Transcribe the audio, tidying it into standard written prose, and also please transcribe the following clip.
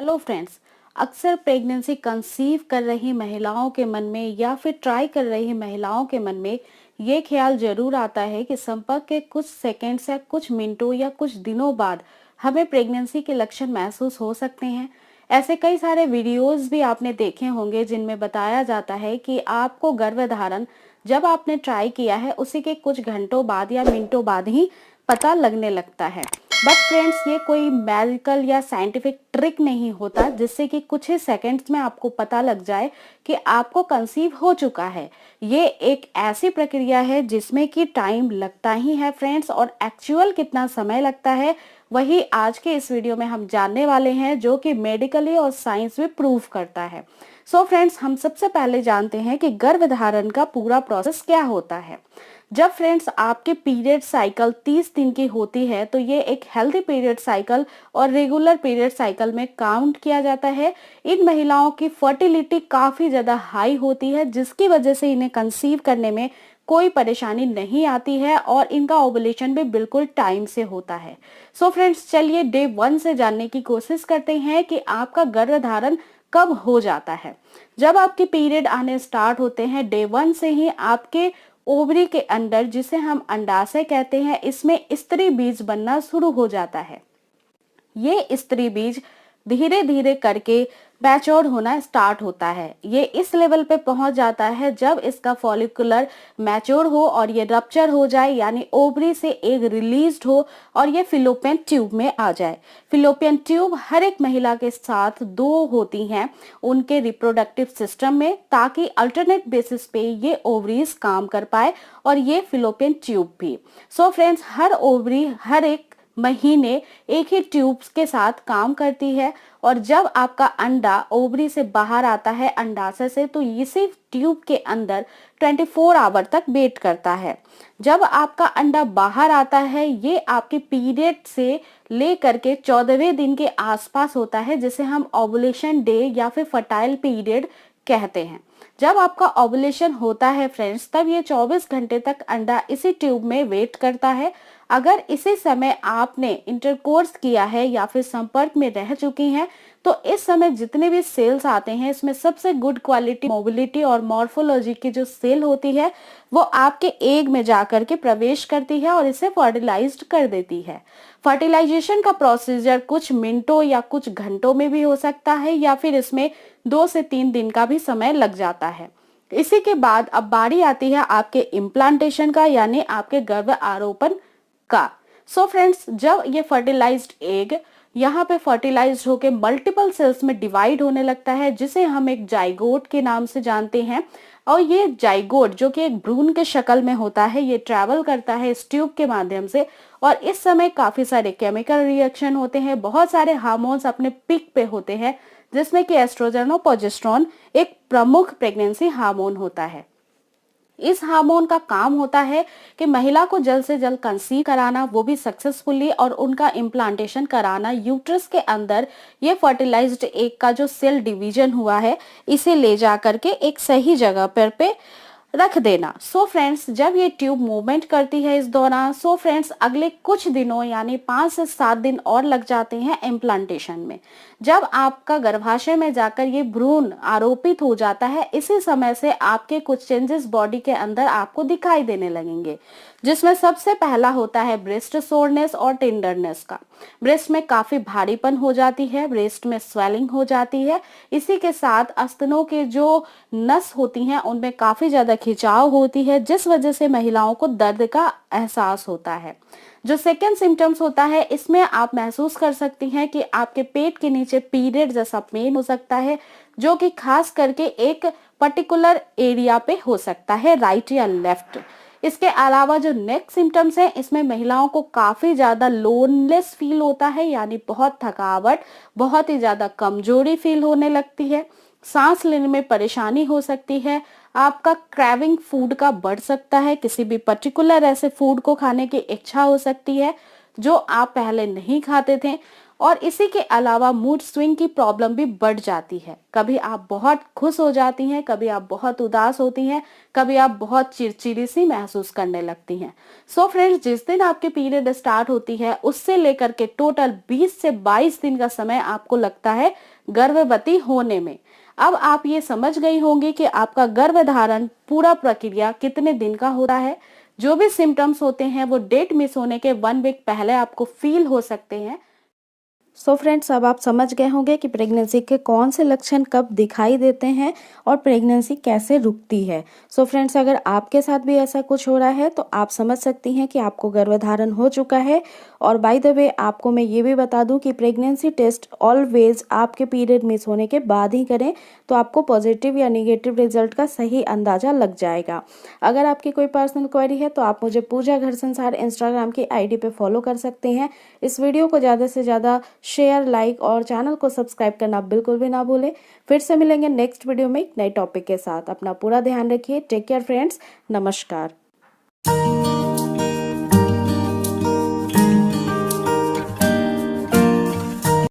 Hello friends. अक्सर pregnancy conceive कर रही महिलाओं के मन में या फिर ट्राई कर रही महिलाओं के मन में ये ख्याल जरूर आता है कि संपर्क के कुछ सेकंड्स या कुछ मिनटों या कुछ दिनों बाद हमें प्रेगनेंसी के लक्षण महसूस हो सकते हैं। ऐसे कई सारे वीडियोस भी आपने देखे होंगे जिनमें बताया जाता है कि आपको गर्भधारण जब आपने ट्राई किया है उसी के कुछ घंटों बाद या मिनटों बाद ही पता लगने लगता है। बट फ्रेंड्स, ये कोई मेडिकल या साइंटिफिक ट्रिक नहीं होता जिससे कि कुछ ही सेकंड्स में आपको पता लग जाए कि आपको कंसीव हो चुका है। ये एक ऐसी प्रक्रिया है जिसमें कि टाइम लगता ही है फ्रेंड्स, और एक्चुअल कितना समय लगता है वही आज के इस वीडियो में हम जानने वाले हैं, जो कि मेडिकली और साइंस भी प्रूव करता है। सो फ्रेंड्स, हम सबसे पहले जानते हैं कि गर्भधारण का पूरा प्रोसेस क्या होता है। जब फ्रेंड्स आपके पीरियड साइकिल 30 दिन की होती है तो ये एक हेल्दी पीरियड साइकिल और रेगुलर पीरियड साइकिल में काउंट किया जाता है। इन महिलाओं की फर्टिलिटी काफी ज्यादा हाई होती है जिसकी वजह से इन्हें कंसीव करने में कोई परेशानी नहीं आती है और इनका ओवुलेशन भी बिल्कुल टाइम से होता है। सो फ्रेंड्स, चलिए डे 1 से जानने की कोशिश करते हैं कि आपका गर्भधारण कब हो जाता है। जब आपके पीरियड आने स्टार्ट होते हैं डे 1 से ही आपके ओवरी के अंदर, जिसे हम अंडाशय कहते हैं, इसमें स्त्री बीज बनना शुरू हो जाता है। ये स्त्री बीज धीरे धीरे करके मैच्योर होना स्टार्ट होता है। ये इस लेवल पे पहुंच जाता है जब इसका फॉलिकुलर मैच्योर हो और ये रप्चर हो जाए, यानी ओवरी से एग रिलीज्ड हो और ये फिलोपियन ट्यूब में आ जाए। फिलोपियन ट्यूब हर एक महिला के साथ 2 होती हैं उनके रिप्रोडक्टिव सिस्टम में, ताकि अल्टरनेट बेसिस पे ये ओवरीज काम कर पाए और ये फिलोपियन ट्यूब भी। सो फ्रेंड्स, हर ओवरी हर एक महीने एक ही ट्यूब्स के साथ काम करती है, और जब आपका अंडा ओवरी से बाहर आता है अंडाशय से, तो इसी ट्यूब के अंदर 24 आवर तक वेट करता है। जब आपका अंडा बाहर आता है ये आपके पीरियड से लेकर के 14वें दिन के आसपास होता है, जिसे हम ओवुलेशन डे या फिर फर्टाइल पीरियड कहते हैं। जब आपका ओवुलेशन होता है फ्रेंड्स, तब ये 24 घंटे तक अंडा इसी ट्यूब में वेट करता है। अगर इसी समय आपने इंटरकोर्स किया है या फिर संपर्क में रह चुकी हैं, तो इस समय जितने भी सेल्स आते हैं इसमें सबसे गुड क्वालिटी मोबिलिटी और मॉर्फोलॉजी की जो सेल होती है वो आपके एग में जाकर के प्रवेश करती है और इसे फर्टिलाइज्ड कर देती है। फर्टिलाइजेशन का प्रोसीजर कुछ मिनटों या कुछ घंटों में भी हो सकता है, या फिर इसमें 2 से 3 दिन का भी समय लग जाता है। इसी के बाद अब बारी आती है आपके इम्प्लांटेशन का, यानी आपके गर्भ आरोपण का। सो फ्रेंड्स, जब ये फर्टिलाइज्ड एग यहाँ पे फर्टिलाइज्ड होके मल्टीपल सेल्स में डिवाइड होने लगता है, जिसे हम एक जाइगोट के नाम से जानते हैं, और ये जाइगोट जो कि एक भ्रूण के शक्ल में होता है, ये ट्रैवल करता है इस ट्यूब के माध्यम से, और इस समय काफी सारे केमिकल रिएक्शन होते हैं, बहुत सारे हार्मोन्स अपने पीक पे होते हैं, जिसमें कि एस्ट्रोजन और प्रोजेस्टेरोन एक प्रमुख प्रेगनेंसी हार्मोन होता है। इस हार्मोन का काम होता है कि महिला को जल्द से जल्द कंसीव कराना, वो भी सक्सेसफुली, और उनका इम्प्लांटेशन कराना यूट्रस के अंदर। ये फर्टिलाइज्ड एग का जो सेल डिवीजन हुआ है इसे ले जा करके एक सही जगह पे रख देना। सो फ्रेंड्स, जब ये ट्यूब मूवमेंट करती है इस दौरान, सो फ्रेंड्स अगले कुछ दिनों यानी 5 से 7 दिन और लग जाते हैं इम्प्लांटेशन में। जब आपका गर्भाशय में जाकर ये भ्रूण आरोपित हो जाता है, इसी समय से आपके कुछ चेंजेस बॉडी के अंदर आपको दिखाई देने लगेंगे, जिसमें सबसे पहला होता है ब्रेस्ट सोरनेस और टेंडरनेस का। ब्रेस्ट में काफी भारीपन हो जाती है, ब्रेस्ट में स्वेलिंग हो जाती है, इसी के साथ स्तनों के जो नस होती हैं उनमें काफी ज्यादा खिंचाव होती है, जिस वजह से महिलाओं को दर्द का एहसास होता है। जो सेकेंड सिम्टम्स होता है, इसमें आप महसूस कर सकती हैं कि आपके पेट के नीचे पीरियड जैसा पेन हो सकता है, जो कि खास करके एक पर्टिकुलर एरिया पे हो सकता है, राइट या लेफ्ट। इसके अलावा जो नेक्स्ट सिम्टम्स हैं, इसमें महिलाओं को काफी ज्यादा लोनलेस फील होता है, यानी बहुत थकावट, बहुत ही ज्यादा कमजोरी फील होने लगती है, सांस लेने में परेशानी हो सकती है, आपका क्रेविंग फूड का बढ़ सकता है, किसी भी पर्टिकुलर ऐसे फूड को खाने की इच्छा हो सकती है जो आप पहले नहीं खाते थे, और इसी के अलावा मूड स्विंग की प्रॉब्लम भी बढ़ जाती है। कभी आप बहुत खुश हो जाती हैं, कभी आप बहुत उदास होती हैं, कभी आप बहुत चिड़चिड़ी सी महसूस करने लगती हैं। सो फ्रेंड्स, जिस दिन आपके पीरियड स्टार्ट होती है उससे लेकर के टोटल 20 से 22 दिन का समय आपको लगता है गर्भवती होने में। अब आप ये समझ गई होंगी कि आपका गर्भधारण पूरा प्रक्रिया कितने दिन का होता है। जो भी सिम्टम्स होते हैं वो डेट मिस होने के 1 वीक पहले आपको फील हो सकते हैं। सो फ्रेंड्स, अब आप समझ गए होंगे कि प्रेगनेंसी के कौन से लक्षण कब दिखाई देते हैं और प्रेगनेंसी कैसे रुकती है। सो फ्रेंड्स, अगर आपके साथ भी ऐसा कुछ हो रहा है तो आप समझ सकती हैं कि आपको गर्भधारण हो चुका है। और बाय द वे, आपको मैं ये भी बता दूं कि प्रेगनेंसी टेस्ट ऑलवेज आपके पीरियड मिस होने के बाद ही करें, तो आपको पॉजिटिव या निगेटिव रिजल्ट का सही अंदाजा लग जाएगा। अगर आपकी कोई पर्सनल क्वेरी है तो आप मुझे पूजा घर संसार इंस्टाग्राम की ID पे फॉलो कर सकते हैं। इस वीडियो को ज़्यादा से ज़्यादा शेयर, लाइक और चैनल को सब्सक्राइब करना बिल्कुल भी ना भूलें। फिर से मिलेंगे नेक्स्ट वीडियो में एक नए टॉपिक के साथ। अपना पूरा ध्यान रखिए। Take care friends. नमस्कार।